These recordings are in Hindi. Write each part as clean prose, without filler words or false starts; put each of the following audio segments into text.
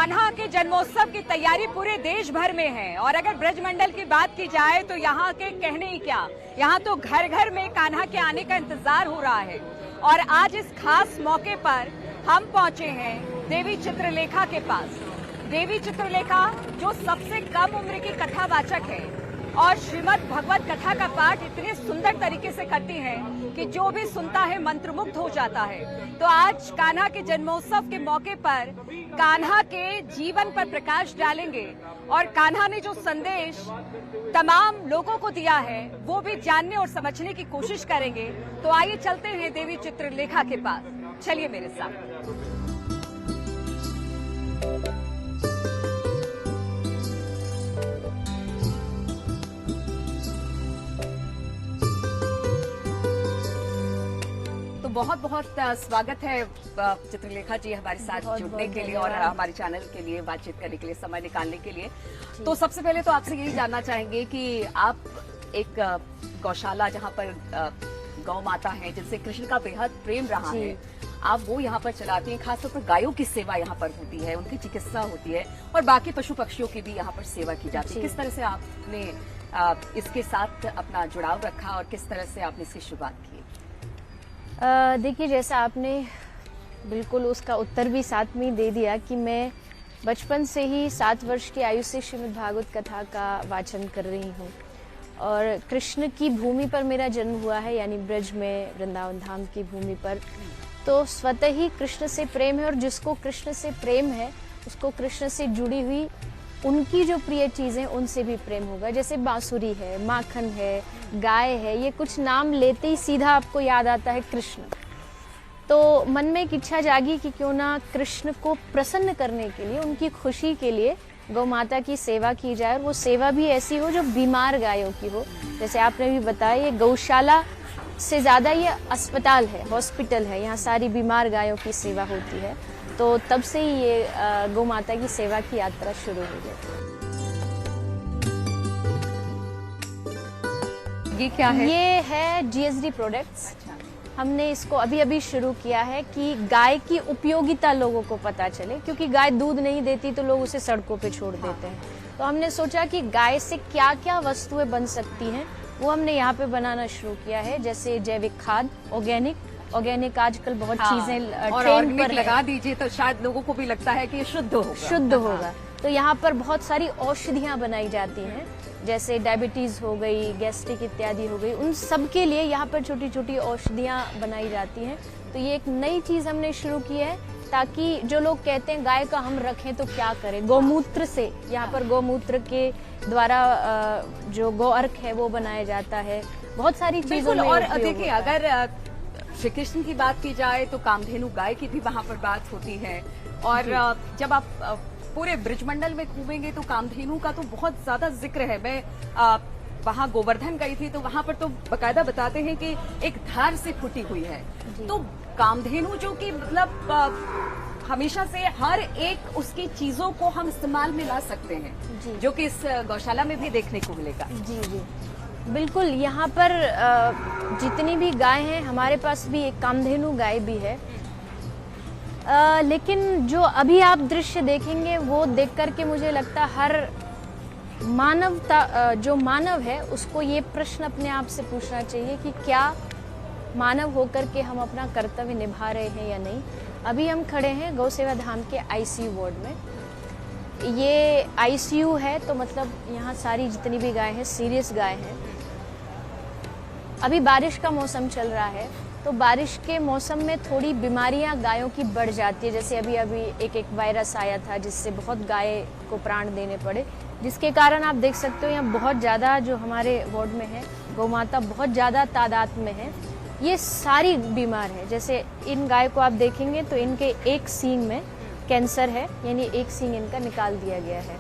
कान्हा के जन्मोत्सव की तैयारी पूरे देश भर में है और अगर ब्रजमंडल की बात की जाए तो यहाँ के कहने ही क्या, यहाँ तो घर घर में कान्हा के आने का इंतजार हो रहा है। और आज इस खास मौके पर हम पहुंचे हैं देवी चित्रलेखा के पास। देवी चित्रलेखा जो सबसे कम उम्र की कथावाचक है और श्रीमद् भगवत कथा का पाठ इतने सुंदर तरीके से करती हैं कि जो भी सुनता है मंत्रमुग्ध हो जाता है। तो आज कान्हा के जन्मोत्सव के मौके पर कान्हा के जीवन पर प्रकाश डालेंगे और कान्हा ने जो संदेश तमाम लोगों को दिया है वो भी जानने और समझने की कोशिश करेंगे। तो आइए चलते हैं देवी चित्रलेखा के पास, चलिए मेरे साथ। बहुत बहुत स्वागत है चित्रलेखा जी हमारे साथ जुड़ने के लिए और हमारे चैनल के लिए बातचीत करने के लिए, समय निकालने के लिए। तो सबसे पहले तो आपसे यही जानना चाहेंगे कि आप एक गौशाला जहां पर गौ माता है जिनसे कृष्ण का बेहद प्रेम रहा है, आप वो यहाँ पर चलाती हैं। खासतौर पर गायों की सेवा यहाँ पर होती है, उनकी चिकित्सा होती है और बाकी पशु पक्षियों की भी यहाँ पर सेवा की जाती है। किस तरह से आपने इसके साथ अपना जुड़ाव रखा और किस तरह से आपने इसकी शुरुआत की? देखिए, जैसा आपने बिल्कुल उसका उत्तर भी साथ में दे दिया कि मैं बचपन से ही 7 वर्ष की आयु से श्रीमद् भागवत कथा का वाचन कर रही हूँ और कृष्ण की भूमि पर मेरा जन्म हुआ है, यानी ब्रज में वृंदावन धाम की भूमि पर। तो स्वतः ही कृष्ण से प्रेम है और जिसको कृष्ण से प्रेम है उसको कृष्ण से जुड़ी हुई उनकी जो प्रिय चीजें उनसे भी प्रेम होगा। जैसे बांसुरी है, माखन है, गाय है, ये कुछ नाम लेते ही सीधा आपको याद आता है कृष्ण। तो मन में एक इच्छा जागी कि क्यों ना कृष्ण को प्रसन्न करने के लिए, उनकी खुशी के लिए गौ माता की सेवा की जाए और वो सेवा भी ऐसी हो जो बीमार गायों की हो। जैसे आपने भी बताया, ये गौशाला से ज्यादा ये अस्पताल है, हॉस्पिटल है, यहाँ सारी बीमार गायों की सेवा होती है। तो तब से ही ये गौ माता की सेवा की यात्रा शुरू हो गई। ये क्या है? ये है GSD प्रोडक्ट्स। हमने इसको अभी शुरू किया है कि गाय की उपयोगिता लोगों को पता चले, क्योंकि गाय दूध नहीं देती तो लोग उसे सड़कों पे छोड़ देते हैं। तो हमने सोचा कि गाय से क्या क्या वस्तुएं बन सकती हैं वो हमने यहाँ पे बनाना शुरू किया है। जैसे जैविक खाद, ऑर्गेनिक आजकल बहुत चीजें ट्रेंड पर लगा दीजिए तो शायद लोगों को भी लगता है कि ये शुद्ध होगा। तो यहाँ पर बहुत सारी औषधियाँ बनाई जाती हैं, जैसे डायबिटीज हो गई, गैस्ट्रिक इत्यादि हो गई, उन सब के लिए यहाँ पर छोटी छोटी औषधियाँ बनाई जाती हैं। तो ये एक नई चीज हमने शुरू की है ताकि जो लोग कहते हैं गाय का हम रखें तो क्या करें, गौमूत्र से, यहाँ पर गौमूत्र के द्वारा जो गौ अर्क है वो बनाया जाता है। बहुत सारी चीजों में और देखिए, अगर श्री कृष्ण की बात की जाए तो कामधेनु गाय की भी वहाँ पर बात होती है। और जब आप पूरे ब्रजमंडल में घूमेंगे तो कामधेनु का तो बहुत ज्यादा जिक्र है। मैं वहाँ गोवर्धन गई थी तो वहाँ पर तो बकायदा बताते हैं कि एक धार से फूटी हुई है। तो कामधेनु जो कि मतलब हमेशा से हर एक उसकी चीजों को हम इस्तेमाल में ला सकते हैं, जो कि इस गौशाला में भी देखने को मिलेगा। जी बिल्कुल। यहाँ पर जितनी भी गाय हैं, हमारे पास भी एक कामधेनु गाय भी है। लेकिन जो अभी आप दृश्य देखेंगे वो देख करके मुझे लगता है हर मानवता, जो मानव है उसको ये प्रश्न अपने आप से पूछना चाहिए कि क्या मानव होकर के हम अपना कर्तव्य निभा रहे हैं या नहीं। अभी हम खड़े हैं गौ सेवा धाम के ICU वार्ड में। ये ICU है तो मतलब यहाँ सारी जितनी भी गाय हैं सीरियस गाय हैं। अभी बारिश का मौसम चल रहा है तो बारिश के मौसम में थोड़ी बीमारियां गायों की बढ़ जाती है। जैसे अभी एक वायरस आया था जिससे बहुत गाय को प्राण देने पड़े, जिसके कारण आप देख सकते हो यहाँ बहुत ज़्यादा जो हमारे वार्ड में है गौ माता बहुत ज़्यादा तादाद में है। ये सारी बीमार है। जैसे इन गाय को आप देखेंगे तो इनके एक सींग में कैंसर है, यानी एक सींग इनका निकाल दिया गया है।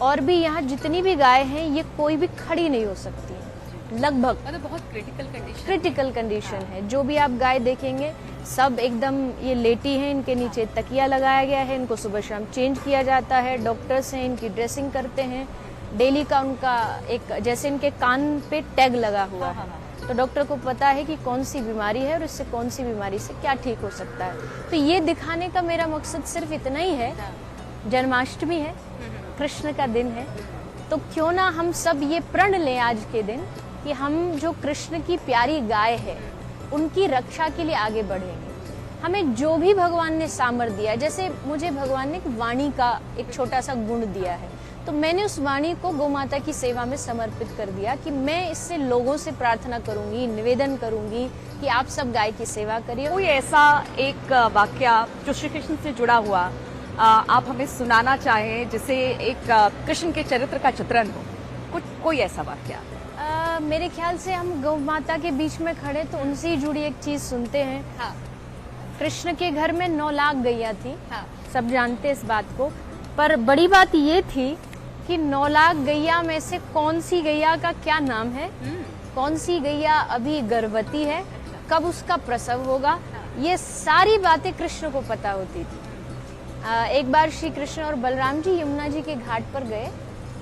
और भी यहाँ जितनी भी गाय हैं ये कोई भी खड़ी नहीं हो सकती है लगभग, मतलब बहुत क्रिटिकल कंडीशन है। जो भी आप गाय देखेंगे सब एकदम ये लेटी हैं, इनके नीचे तकिया लगाया गया है, इनको सुबह शाम चेंज किया जाता है, डॉक्टर्स हैं इनकी ड्रेसिंग करते हैं। डेली का उनका एक, जैसे इनके कान पे टैग लगा हुआ है तो डॉक्टर को पता है कि कौन सी बीमारी है और इससे कौन सी बीमारी से क्या ठीक हो सकता है। तो ये दिखाने का मेरा मकसद सिर्फ इतना ही है जन्माष्टमी है, कृष्ण का दिन है, तो क्यों ना हम सब ये प्रण लें आज के दिन कि हम जो कृष्ण की प्यारी गाय है उनकी रक्षा के लिए आगे बढ़ेंगे। हमें जो भी भगवान ने सामर्थ्य दिया, जैसे मुझे भगवान ने वाणी का एक छोटा सा गुण दिया है, तो मैंने उस वाणी को गौ माता की सेवा में समर्पित कर दिया कि मैं इससे लोगों से प्रार्थना करूंगी, निवेदन करूंगी कि आप सब गाय की सेवा करिए। कोई ऐसा एक वाक्य जो श्री कृष्ण से जुड़ा हुआ आप हमें सुनाना चाहें, जिसे एक कृष्ण के चरित्र का चित्रण हो, कोई ऐसा वाक्य? मेरे ख्याल से हम गौ माता के बीच में खड़े तो उनसे ही जुड़ी एक चीज सुनते हैं। हाँ। कृष्ण के घर में 9 लाख गैया थी। हाँ। सब जानते इस बात को, पर बड़ी बात ये थी कि 9 लाख गैया में से कौन सी गैया का क्या नाम है, कौन सी गैया अभी गर्भवती है, कब उसका प्रसव होगा, ये सारी बातें कृष्ण को पता होती थी। एक बार श्री कृष्ण और बलराम जी यमुना जी के घाट पर गए।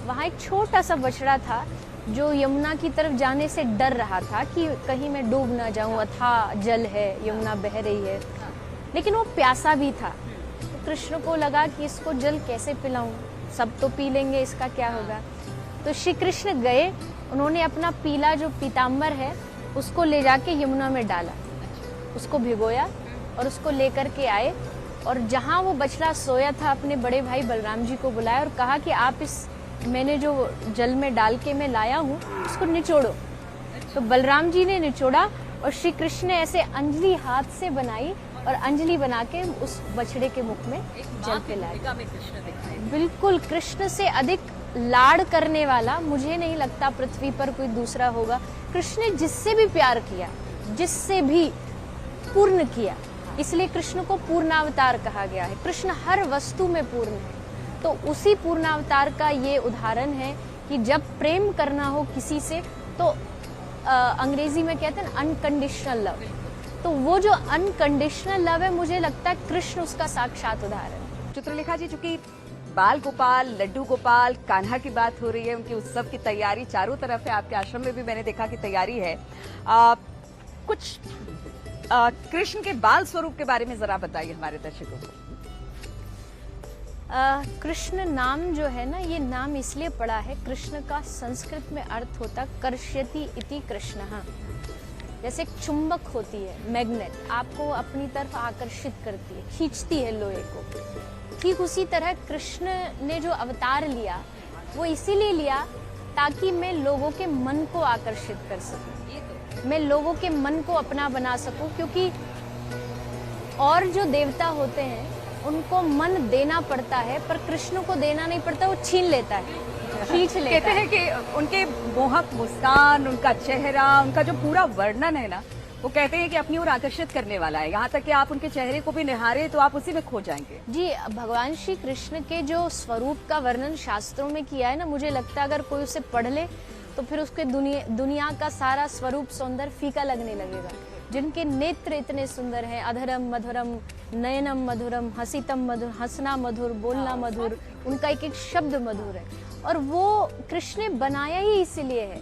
वहाँ एक छोटा सा बछड़ा था जो यमुना की तरफ जाने से डर रहा था कि कहीं मैं डूब ना जाऊं, अथाह जल है, यमुना बह रही है, लेकिन वो प्यासा भी था। तो कृष्ण को लगा कि इसको जल कैसे पिलाऊं, सब तो पी लेंगे, इसका क्या होगा। तो श्री कृष्ण गए, उन्होंने अपना पीला जो पीताम्बर है उसको ले जाके यमुना में डाला, उसको भिगोया और उसको लेकर के आए, और जहाँ वो बछड़ा सोया था अपने बड़े भाई बलराम जी को बुलाया और कहा कि आप इस मैंने जो जल में डाल के मैं लाया हूँ उसको निचोड़ो। तो बलराम जी ने निचोड़ा और श्री कृष्ण ने ऐसे अंजलि हाथ से बनाई और अंजलि बना के उस बछड़े के मुख में जल पिलाया। बिल्कुल, कृष्ण से अधिक लाड़ करने वाला मुझे नहीं लगता पृथ्वी पर कोई दूसरा होगा। कृष्ण ने जिससे भी प्यार किया, जिससे भी पूर्ण किया, इसलिए कृष्ण को पूर्णावतार कहा गया है। कृष्ण हर वस्तु में पूर्ण है, तो उसी पूर्णावतार का ये उदाहरण है कि जब प्रेम करना हो किसी से तो अंग्रेजी में कहते हैं अनकंडीशनल लव, तो वो जो अनकंडीशनल लव है, मुझे लगता है कृष्ण उसका साक्षात उदाहरण है। चित्रलेखा जी, चूंकि बाल गोपाल, लड्डू गोपाल, कान्हा की बात हो रही है, उनके उत्सव की तैयारी चारों तरफ है, आपके आश्रम में भी मैंने देखा कि तैयारी है। कुछ कृष्ण के बाल स्वरूप के बारे में जरा बताइए हमारे दर्शकों को। कृष्ण नाम जो है ना, ये नाम इसलिए पड़ा है, कृष्ण का संस्कृत में अर्थ होता कर्ष्यति इति कृष्णः। जैसे एक चुंबक होती है, मैग्नेट, आपको अपनी तरफ आकर्षित करती है, खींचती है लोहे को, ठीक उसी तरह कृष्ण ने जो अवतार लिया वो इसीलिए लिया ताकि मैं लोगों के मन को आकर्षित कर सकूं, मैं लोगों के मन को अपना बना सकूं। क्योंकि और जो देवता होते हैं उनको मन देना पड़ता है, पर कृष्ण को देना नहीं पड़ता, वो छीन लेता है, खींच लेता है। कहते हैं कि उनके मोहक मुस्कान, उनका चेहरा, उनका जो पूरा वर्णन है ना, वो कहते हैं कि अपनी ओर आकर्षित करने वाला है। यहाँ तक कि आप उनके चेहरे को भी निहारे तो आप उसी में खो जाएंगे। जी, भगवान श्री कृष्ण के जो स्वरूप का वर्णन शास्त्रों में किया है ना, मुझे लगता है अगर कोई उसे पढ़ ले तो फिर उसके दुनिया का सारा स्वरूप सौंदर्य फीका लगने लगेगा। जिनके नेत्र इतने सुंदर हैं, अधरम मधुरम, नयनम मधुरम, हसीतम मधुर, हंसना मधुर, बोलना मधुर, उनका एक एक शब्द मधुर है, और वो कृष्ण ने बनाया ही इसीलिए है।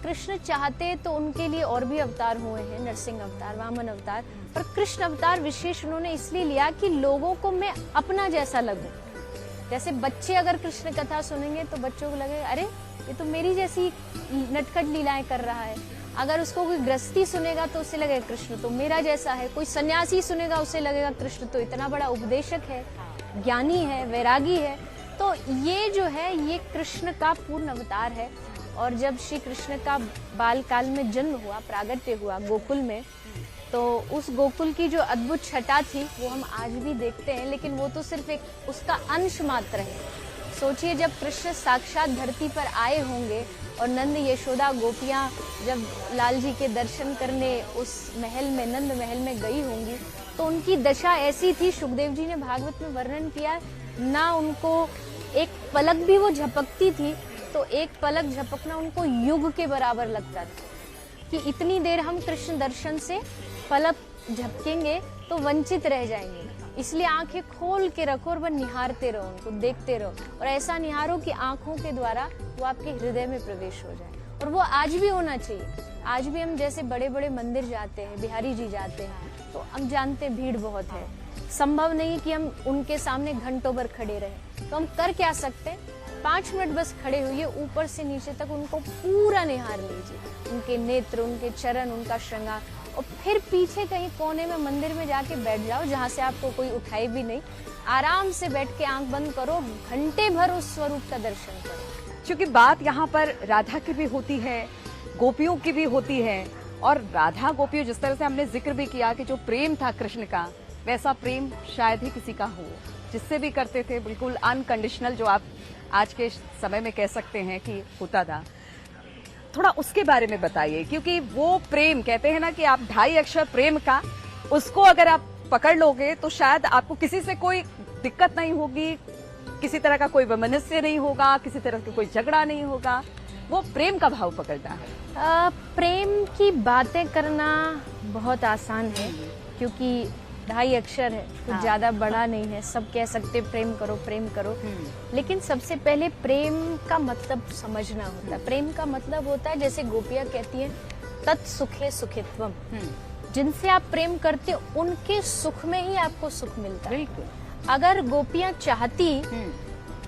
कृष्ण चाहते तो उनके लिए और भी अवतार हुए हैं, नरसिंह अवतार, वामन अवतार, पर कृष्ण अवतार विशेष उन्होंने इसलिए लिया कि लोगों को मैं अपना जैसा लगूं। जैसे बच्चे अगर कृष्ण कथा सुनेंगे तो बच्चों को लगे अरे ये तो मेरी जैसी नटखट लीलाएं कर रहा है। अगर उसको कोई गृहस्थी सुनेगा तो उसे लगेगा कृष्ण तो मेरा जैसा है। कोई सन्यासी सुनेगा उसे लगेगा कृष्ण तो इतना बड़ा उपदेशक है, ज्ञानी है, वैरागी है। तो ये जो है ये कृष्ण का पूर्ण अवतार है। और जब श्री कृष्ण का बाल काल में जन्म हुआ, प्रागट्य हुआ गोकुल में, तो उस गोकुल की जो अद्भुत छटा थी वो हम आज भी देखते हैं, लेकिन वो तो सिर्फ एक उसका अंश मात्र है। सोचिए जब कृष्ण साक्षात धरती पर आए होंगे और नंद यशोदा गोपियां जब लाल जी के दर्शन करने उस महल में, नंद महल में गई होंगी, तो उनकी दशा ऐसी थी, सुखदेव जी ने भागवत में वर्णन किया, ना उनको एक पलक भी वो झपकती थी तो एक पलक झपकना उनको युग के बराबर लगता था कि इतनी देर हम कृष्ण दर्शन से पलक झपकेंगे तो वंचित रह जाएंगे। इसलिए आंखें खोल के रखो और वह निहारते रहो, उनको देखते रहो, और ऐसा निहारो कि आंखों के द्वारा वो आपके हृदय में प्रवेश हो जाए। और वो आज भी होना चाहिए। आज भी हम जैसे बड़े बड़े मंदिर जाते हैं, बिहारी जी जाते हैं, तो हम जानते हैं भीड़ बहुत है, संभव नहीं कि हम उनके सामने घंटों भर खड़े रहें। तो हम कर क्या सकते हैं, 5 मिनट बस खड़े होइए, ऊपर से नीचे तक उनको पूरा निहार लीजिए, उनके नेत्र, उनके चरण, उनका श्रृंगार, और फिर पीछे कहीं कोने में मंदिर में जाके बैठ जाओ जहाँ से आपको कोई उठाए भी नहीं। आराम से बैठ के आंख बंद करो, घंटे भर उस स्वरूप का दर्शन करो। क्योंकि बात यहाँ पर राधा की भी होती है, गोपियों की भी होती है, और राधा गोपियों जिस तरह से हमने जिक्र भी किया कि जो प्रेम था कृष्ण का, वैसा प्रेम शायद ही किसी का हो, जिससे भी करते थे बिल्कुल अनकंडीशनल, जो आप आज के समय में कह सकते हैं कि होता था। थोड़ा उसके बारे में बताइए, क्योंकि वो प्रेम कहते हैं ना कि आप 2.5 अक्षर प्रेम का, उसको अगर आप पकड़ लोगे तो शायद आपको किसी से कोई दिक्कत नहीं होगी, किसी तरह का कोई वैमनस्य नहीं होगा, किसी तरह का कोई झगड़ा नहीं होगा। वो प्रेम का भाव पकड़ना है। प्रेम की बातें करना बहुत आसान है, क्योंकि 2.5 अक्षर है, कुछ ज्यादा बड़ा नहीं है, सब कह सकते प्रेम करो प्रेम करो। लेकिन सबसे पहले प्रेम का मतलब समझना होता है। प्रेम का मतलब होता है, जैसे गोपियां कहती हैं, तत्सुखे सुखित्वम। जिनसे आप प्रेम करते हो उनके सुख में ही आपको सुख मिलता है। बिल्कुल। अगर गोपियां चाहती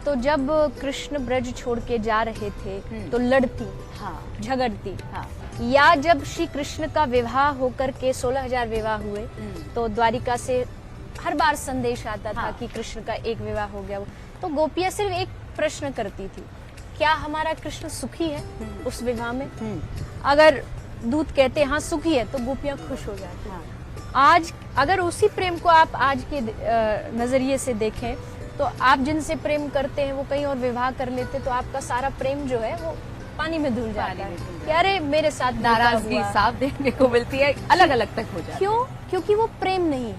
तो जब कृष्ण ब्रज छोड़ के जा रहे थे तो लड़ती, झगड़ती, या जब श्री कृष्ण का विवाह होकर के 16,000 विवाह हुए तो द्वारिका से हर बार संदेश आता था कि कृष्ण का एक विवाह हो गया। तो गोपियां सिर्फ एक प्रश्न करती थी, क्या हमारा कृष्ण सुखी है उस विवाह में? अगर दूत कहते हाँ सुखी है, तो गोपियां खुश हो जाती। आज अगर उसी प्रेम को आप आज के नजरिए से देखें तो आप जिनसे प्रेम करते हैं वो कहीं और विवाह कर लेते, तो आपका सारा प्रेम जो है वो पानी में धुल जाता है कि अरे मेरे साथ नाराजगी साफ देखने को मिलती है, अलग अलग तक हो जाती है। क्यों? क्योंकि वो प्रेम नहीं है,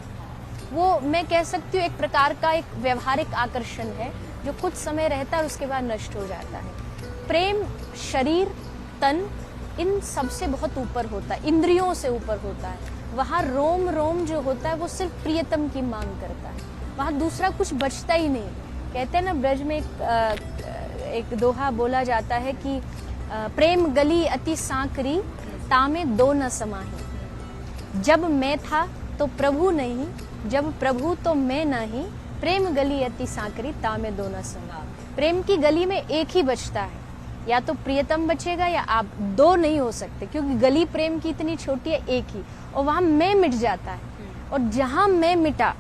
वो मैं कह सकती हूँ एक प्रकार का एक व्यवहारिक आकर्षण है जो कुछ समय रहता है, उसके बाद नष्ट हो जाता है। प्रेम शरीर, तन, इन सबसे बहुत ऊपर होता है, इंद्रियों से ऊपर होता है। वहाँ रोम रोम जो होता है वो सिर्फ प्रियतम की मांग करता है, वहाँ दूसरा कुछ बचता ही नहीं। कहते हैं ना, ब्रज में एक दोहा बोला जाता है कि प्रेम गली अति सांकरी, तामे दो न समाही। जब मैं था तो प्रभु नहीं, जब प्रभु तो मैं नहीं, प्रेम गली अति सांकरी, तामे दो न समाही। प्रेम की गली में एक ही बचता है, या तो प्रियतम बचेगा या आप, दो नहीं हो सकते, क्योंकि गली प्रेम की इतनी छोटी है, एक ही, और वहाँ मैं मिट जाता है, और जहाँ मैं मिटा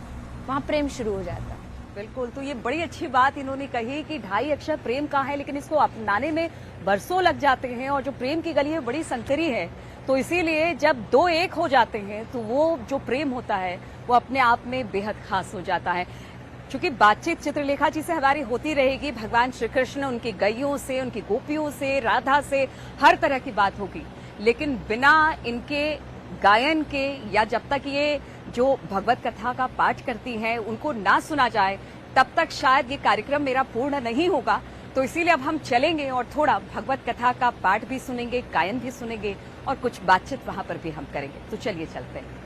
वहाँ प्रेम शुरू हो जाता है। बिल्कुल। तो ये बड़ी अच्छी बात इन्होंने कही कि 2.5 अक्षर प्रेम का है, लेकिन इसको अपनाने में बरसों लग जाते हैं, और जो प्रेम की गली है बड़ी संकरी है। तो इसीलिए जब 2 एक हो जाते हैं तो वो जो प्रेम होता है वो अपने आप में बेहद खास हो जाता है। चूंकि बातचीत चित्रलेखा जी से हमारी होती रहेगी, भगवान श्री कृष्ण, उनकी गैयों से, उनकी गोपियों से, राधा से, हर तरह की बात होगी, लेकिन बिना इनके गायन के, या जब तक ये जो भगवत कथा का पाठ करती हैं उनको ना सुना जाए, तब तक शायद ये कार्यक्रम मेरा पूर्ण नहीं होगा। तो इसीलिए अब हम चलेंगे और थोड़ा भगवत कथा का पाठ भी सुनेंगे, गायन भी सुनेंगे, और कुछ बातचीत वहां पर भी हम करेंगे। तो चलिए चलते हैं।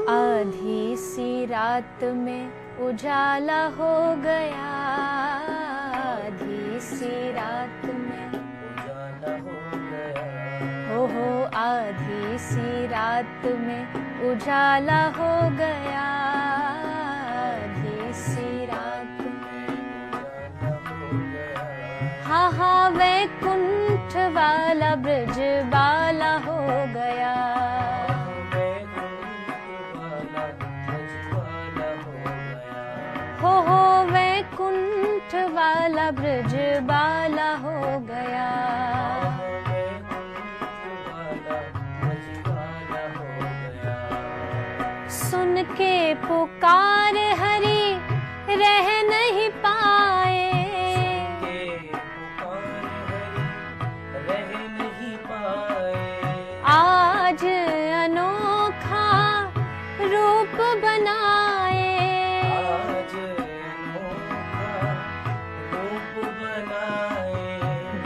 आधी सी रात में उजाला हो गया, आधी सी रात में उजाला हो गया, हो आधी सी रात में उजाला हो गया, आधी सी रात में उजाला हो गया, हाँ हाँ वैकुंठ वाला ब्रज बाला हो गया, हो वैकुंठ वाला ब्रज बाला हो गया। सुन के पुकार हरि रह नहीं पाए, आज अनोखा रूप बनाए,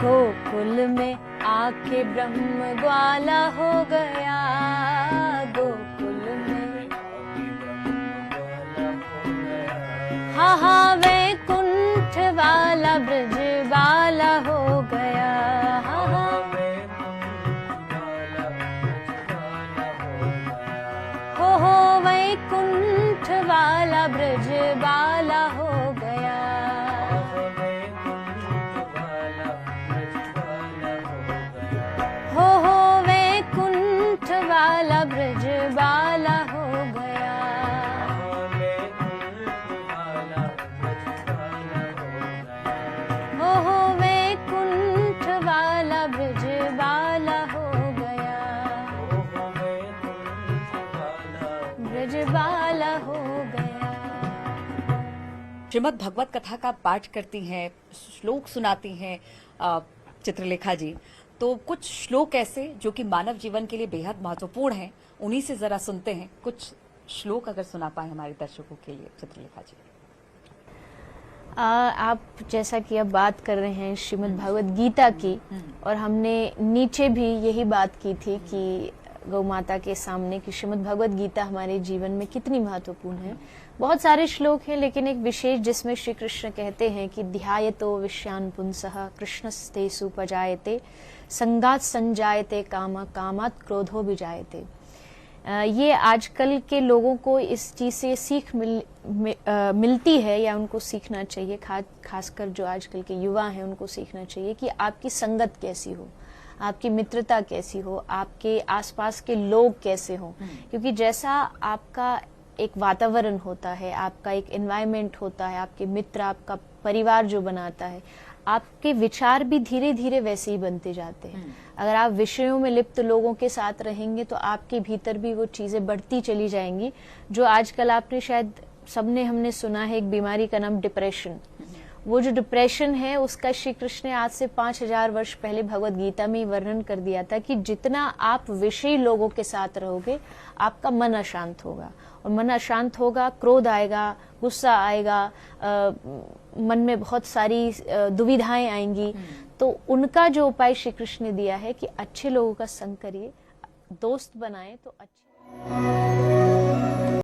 गोकुल में आके ब्रह्म ग्वाला हो गया, गोकुल में हाँ हाँ वैकुंठ वाला ब्रज बाला हो गया। हो वैकुंठ वाला ब्रज बाला हो गया। हो वैकुंठ वाला ब्रज बाला हो गया। हो वैकुंठ वाला ब्रज बाला हो गया। ब्रज बाला हो गया। श्रीमद् भगवत कथा का पाठ करती हैं, श्लोक सुनाती हैं चित्रलेखा जी, तो कुछ श्लोक ऐसे जो कि मानव जीवन के लिए बेहद महत्वपूर्ण हैं, उन्हीं से जरा सुनते हैं। कुछ श्लोक अगर सुना पाए हमारे दर्शकों के लिए चित्रलेखा जी। आप जैसा कि अब बात कर रहे हैं श्रीमद् भगवत गीता की, और हमने नीचे भी यही बात की थी कि गौ माता के सामने कि श्रीमद् भगवत गीता हमारे जीवन में कितनी महत्वपूर्ण है। बहुत सारे श्लोक हैं, लेकिन एक विशेष जिसमें श्री कृष्ण कहते हैं कि ध्यायतो विषयान् पुंसः कृष्णस्तेषु उपजायते संगात संजायते काम कामात् क्रोधो विजायते। ये आजकल के लोगों को इस चीज से सीख मिलती है, या उनको सीखना चाहिए, खासकर जो आजकल के युवा हैं उनको सीखना चाहिए कि आपकी संगत कैसी हो, आपकी मित्रता कैसी हो, आपके आसपास के लोग कैसे हों। क्योंकि जैसा आपका एक वातावरण होता है, आपका एक एनवायरनमेंट होता है, आपके मित्र, आपका परिवार जो बनाता है, आपके विचार भी धीरे धीरे वैसे ही बनते जाते हैं। अगर आप विषयों में लिप्त लोगों के साथ रहेंगे तो आपके भीतर भी वो चीजें बढ़ती चली जाएंगी, जो आजकल आपने शायद हमने सुना है एक बीमारी का नाम डिप्रेशन। वो जो डिप्रेशन है उसका श्री कृष्ण ने आज से 5000 वर्ष पहले भगवत गीता में वर्णन कर दिया था कि जितना आप विषयी लोगों के साथ रहोगे आपका मन अशांत होगा, और मन अशांत होगा, क्रोध आएगा, गुस्सा आएगा, मन में बहुत सारी दुविधाएं आएंगी। तो उनका जो उपाय श्री कृष्ण ने दिया है कि अच्छे लोगों का संग करिए, दोस्त बनाएं तो अच्छे।